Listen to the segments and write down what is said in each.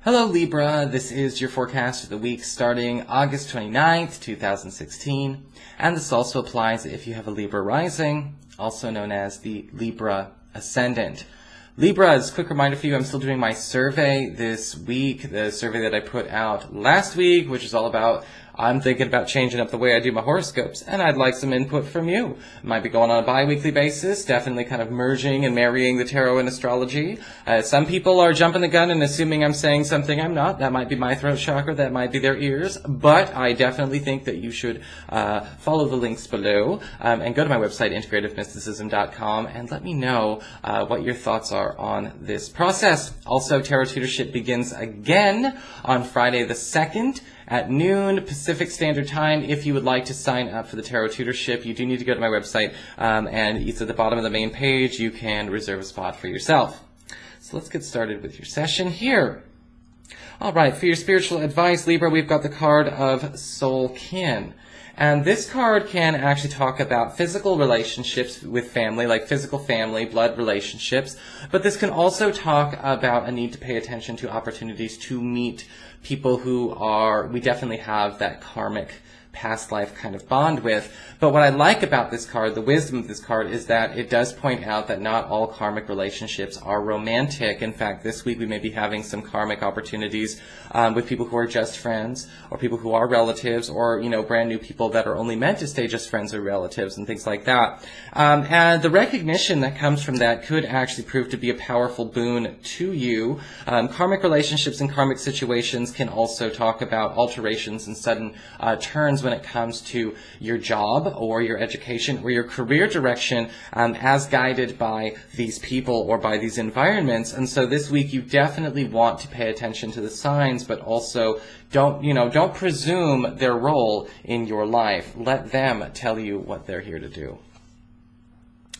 Hello Libra, this is your forecast for the week starting August 29th, 2016, and this also applies if you have a Libra rising, also known as the Libra ascendant. Libra, as a quick reminder for you, I'm still doing my survey this week, the survey that I put out last week, which is all about, I'm thinking about changing up the way I do my horoscopes, and I'd like some input from you. Might be going on a bi-weekly basis, definitely kind of merging and marrying the tarot and astrology. Some people are jumping the gun and assuming I'm saying something I'm not. That might be my throat chakra, that might be their ears, but I definitely think that you should follow the links below and go to my website, integrativemysticism.com, and let me know what your thoughts are on this process. Also, Tarot Tutorship begins again on Friday the 2nd at noon Pacific Standard Time. If you would like to sign up for the Tarot Tutorship, you do need to go to my website, and it's at the bottom of the main page. You can reserve a spot for yourself. So let's get started with your session here. All right, for your spiritual advice, Libra, we've got the card of Soul Kin. And this card can actually talk about physical relationships with family, like physical family, blood relationships. But this can also talk about a need to pay attention to opportunities to meet people who we definitely have that karmic past life kind of bond with. But what I like about this card, the wisdom of this card, is that it does point out that not all karmic relationships are romantic. In fact, this week we may be having some karmic opportunities with people who are just friends, or people who are relatives, or, you know, brand new people that are only meant to stay just friends or relatives, and things like that. And the recognition that comes from that could actually prove to be a powerful boon to you. Karmic relationships and karmic situations can also talk about alterations and sudden turns when it comes to your job or your education or your career direction as guided by these people or by these environments. And so this week you definitely want to pay attention to the signs, but also don't presume their role in your life. Let them tell you what they're here to do.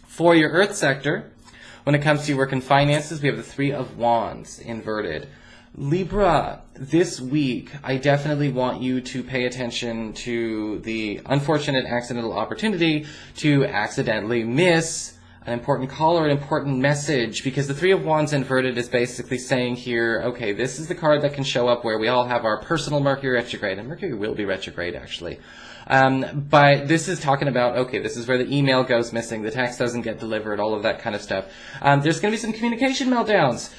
For your Earth sector, when it comes to your work and finances, we have the Three of Wands inverted. Libra, this week, I definitely want you to pay attention to the unfortunate accidental opportunity to accidentally miss an important call or an important message, because the Three of Wands inverted is basically saying here, okay, this is the card that can show up where we all have our personal Mercury retrograde, and Mercury will be retrograde, actually. But this is talking about, okay, this is where the email goes missing, the text doesn't get delivered, all of that kind of stuff. There's going to be some communication meltdowns.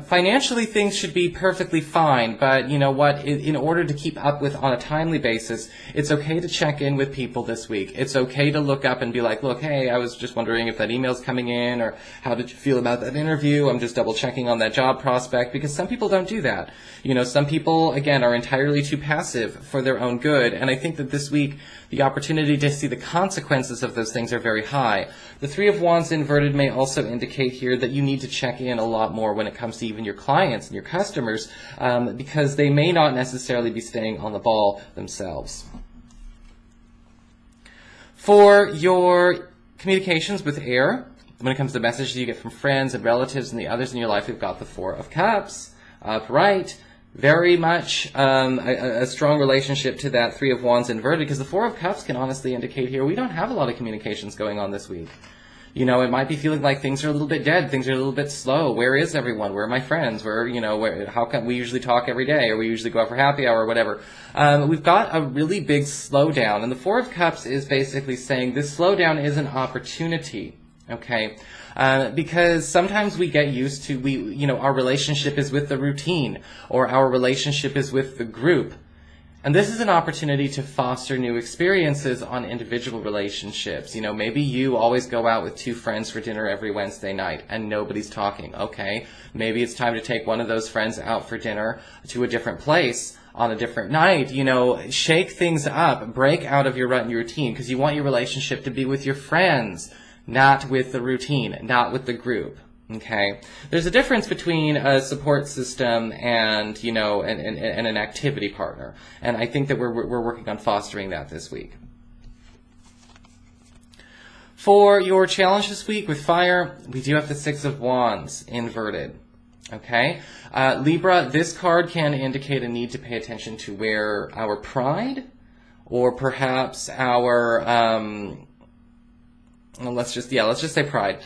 Financially, things should be perfectly fine, but you know what? In order to keep up with on a timely basis, it's okay to check in with people this week. It's okay to look up and be like, look, hey, I was just wondering if that email's coming in, or how did you feel about that interview? I'm just double checking on that job prospect, because some people don't do that. You know, some people, again, are entirely too passive for their own good, and I think that this week, the opportunity to see the consequences of those things are very high. The Three of Wands inverted may also indicate here that you need to check in a lot more when it comes to even your clients and your customers, because they may not necessarily be staying on the ball themselves. For your communications with air, when it comes to messages you get from friends and relatives and the others in your life, we've got the Four of Cups upright. Very much a strong relationship to that Three of Wands inverted, because the Four of Cups can honestly indicate here we don't have a lot of communications going on this week. You know, it might be feeling like things are a little bit dead, things are a little bit slow. Where is everyone? Where are my friends? How come we usually talk every day, or we usually go out for happy hour or whatever? We've got a really big slowdown, and the Four of Cups is basically saying this slowdown is an opportunity. Okay, because sometimes we get used to, our relationship is with the routine, or our relationship is with the group. And this is an opportunity to foster new experiences on individual relationships. You know, maybe you always go out with two friends for dinner every Wednesday night and nobody's talking. Okay, maybe it's time to take one of those friends out for dinner to a different place on a different night. You know, shake things up, break out of your rut and your routine, because you want your relationship to be with your friends, not with the routine, not with the group. Okay, there's a difference between a support system and, and an activity partner, and I think that we're working on fostering that this week. For your challenge this week with fire, we do have the Six of Wands inverted. Okay, Libra, this card can indicate a need to pay attention to where our pride, or perhaps our let's just say pride.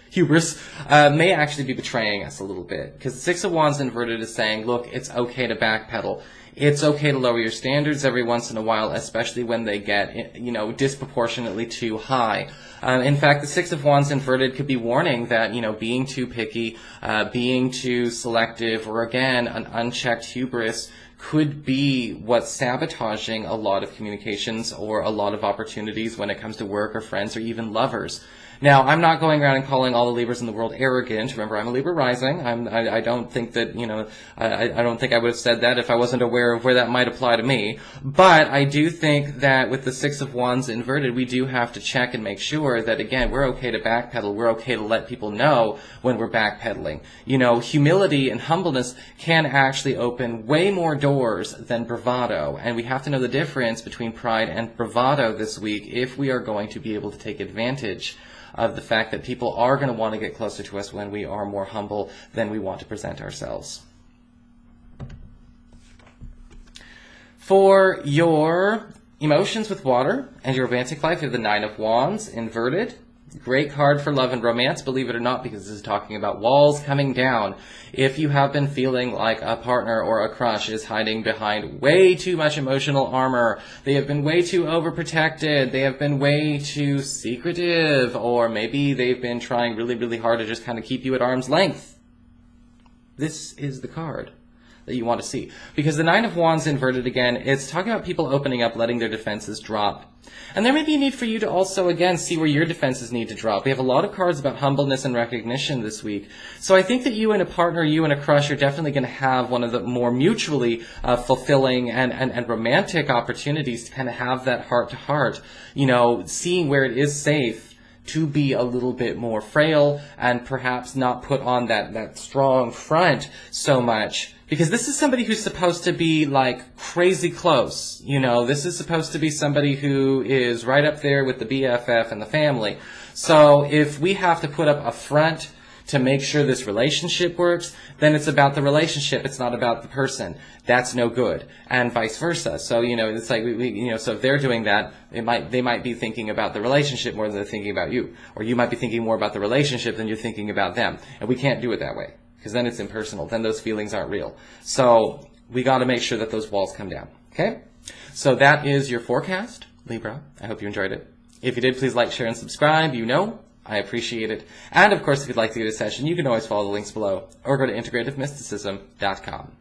hubris, may actually be betraying us a little bit. Because the Six of Wands inverted is saying, look, it's okay to backpedal. It's okay to lower your standards every once in a while, especially when they get, disproportionately too high. In fact, the Six of Wands inverted could be warning that, being too picky, being too selective, or again, an unchecked hubris could be what's sabotaging a lot of communications or a lot of opportunities when it comes to work or friends or even lovers. Now, I'm not going around and calling all the Libras in the world arrogant. Remember, I'm a Libra rising. I don't think that, I don't think I would have said that if I wasn't aware of where that might apply to me. But I do think that with the Six of Wands inverted, we do have to check and make sure that, again, we're okay to backpedal. We're okay to let people know when we're backpedaling. Humility and humbleness can actually open way more doors than bravado. And we have to know the difference between pride and bravado this week if we are going to be able to take advantage of the fact that people are going to want to get closer to us when we are more humble than we want to present ourselves. For your emotions with water and your romantic life, you have the Nine of Wands inverted. Great card for love and romance, believe it or not, because this is talking about walls coming down. If you have been feeling like a partner or a crush is hiding behind way too much emotional armor, they have been way too overprotected, they have been way too secretive, or maybe they've been trying really, really hard to just kind of keep you at arm's length, this is the card that you want to see. Because the Nine of Wands inverted again, it's talking about people opening up, letting their defenses drop. And there may be a need for you to also, again, see where your defenses need to drop. We have a lot of cards about humbleness and recognition this week. So I think that you and a partner, you and a crush, are definitely going to have one of the more mutually fulfilling and romantic opportunities to kind of have that heart-to-heart, seeing where it is safe to be a little bit more frail and perhaps not put on that strong front so much. Because this is somebody who's supposed to be, crazy close. This is supposed to be somebody who is right up there with the BFF and the family. So if we have to put up a front to make sure this relationship works, then it's about the relationship. It's not about the person. That's no good. And vice versa. So, it's like, so if they're doing that, they might be thinking about the relationship more than they're thinking about you. Or you might be thinking more about the relationship than you're thinking about them. And we can't do it that way. Because then it's impersonal. Then those feelings aren't real. So we got to make sure that those walls come down. Okay? So that is your forecast, Libra. I hope you enjoyed it. If you did, please like, share, and subscribe. I appreciate it. And of course, if you'd like to get a session, you can always follow the links below or go to integrativemysticism.com.